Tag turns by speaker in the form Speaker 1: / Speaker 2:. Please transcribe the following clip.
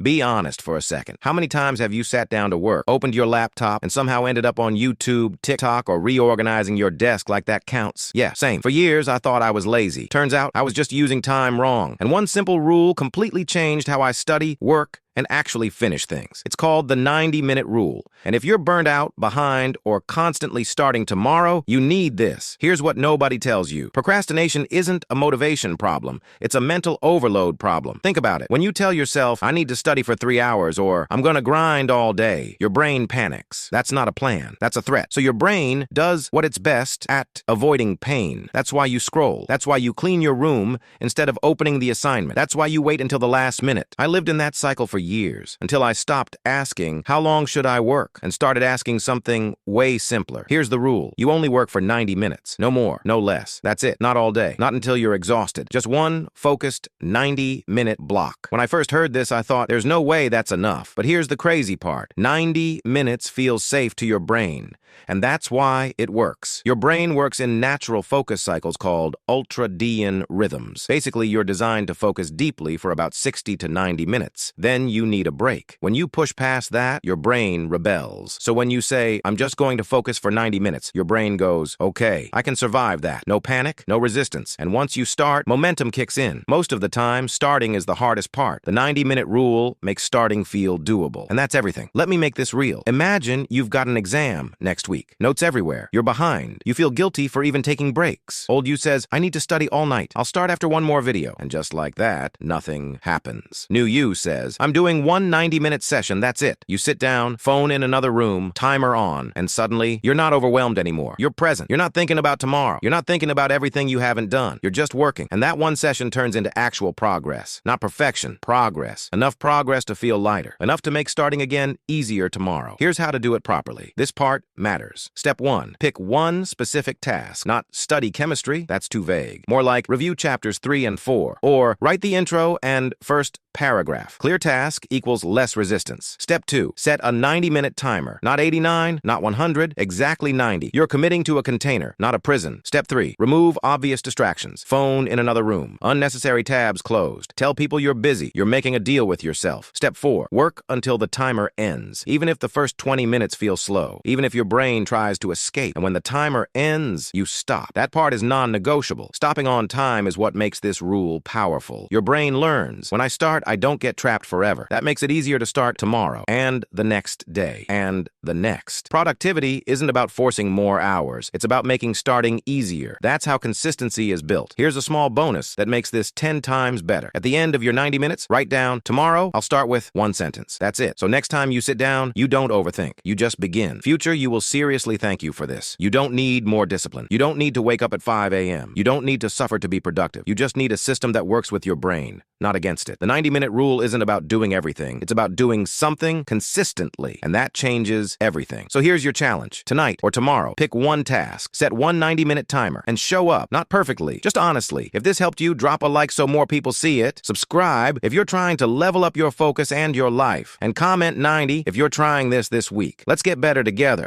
Speaker 1: Be honest for a second. How many times have you sat down to work, opened your laptop, and somehow ended up on YouTube, TikTok, or reorganizing your desk like that counts? Yeah, same. For years, I thought I was lazy. Turns out, I was just using time wrong. And one simple rule completely changed how I study, work, and actually finish things. It's called the 90-minute rule. And if you're burned out, behind, or constantly starting tomorrow, you need this. Here's what nobody tells you. Procrastination isn't a motivation problem. It's a mental overload problem. Think about it. When you tell yourself, I need to study for 3 hours, or I'm gonna grind all day, your brain panics. That's not a plan. That's a threat. So your brain does what it's best at avoiding pain. That's why you scroll. That's why you clean your room instead of opening the assignment. That's why you wait until the last minute. I lived in that cycle for years, until I stopped asking, how long should I work? And started asking something way simpler. Here's the rule. You only work for 90 minutes. No more, no less. That's it. Not all day. Not until you're exhausted. Just one focused 90-minute block. When I first heard this, I thought, there's no way that's enough. But here's the crazy part. 90 minutes feels safe to your brain. And that's why it works. Your brain works in natural focus cycles called ultradian rhythms. Basically, you're designed to focus deeply for about 60 to 90 minutes. Then you need a break. When you push past that, your brain rebels. So when you say, I'm just going to focus for 90 minutes, your brain goes, okay, I can survive that. No panic, no resistance. And once you start, momentum kicks in. Most of the time, starting is the hardest part. The 90-minute rule makes starting feel doable. And that's everything. Let me make this real. Imagine you've got an exam next week. Notes everywhere. You're behind. You feel guilty for even taking breaks. Old you says, I need to study all night. I'll start after one more video. And just like that, nothing happens. New you says, I'm doing one 90-minute session, that's it. You sit down, phone in another room, timer on, and suddenly, you're not overwhelmed anymore. You're present. You're not thinking about tomorrow. You're not thinking about everything you haven't done. You're just working. And that one session turns into actual progress. Not perfection, progress. Enough progress to feel lighter. Enough to make starting again easier tomorrow. Here's how to do it properly. This part matters. Step 1. Pick one specific task. Not study chemistry, that's too vague. More like review chapters 3 and 4. Or write the intro and first paragraph. Clear task equals less resistance. Step 2. Set a 90-minute timer. Not 89, not 100, exactly 90. You're committing to a container, not a prison. Step 3. Remove obvious distractions. Phone in another room. Unnecessary tabs closed. Tell people you're busy. You're making a deal with yourself. Step 4. Work until the timer ends. Even if the first 20 minutes feel slow. Even if your brain tries to escape. And when the timer ends, you stop. That part is non-negotiable. Stopping on time is what makes this rule powerful. Your brain learns. When I start, I don't get trapped forever. That makes it easier to start tomorrow, and the next day, and the next. Productivity isn't about forcing more hours. It's about making starting easier. That's how consistency is built. Here's a small bonus that makes this 10 times better. At the end of your 90 minutes, write down, tomorrow, I'll start with one sentence. That's it. So next time you sit down, you don't overthink. You just begin. Future, you will seriously thank you for this. You don't need more discipline. You don't need to wake up at 5 a.m. You don't need to suffer to be productive. You just need a system that works with your brain, not against it. The 90-minute rule isn't about doing everything. It's about doing something consistently, and that changes everything. So here's your challenge. Tonight or tomorrow, pick one task, set one 90-minute timer, and show up. Not perfectly, just honestly. If this helped you, drop a like so more people see it. Subscribe if you're trying to level up your focus and your life. And comment 90 if you're trying this week. Let's get better together.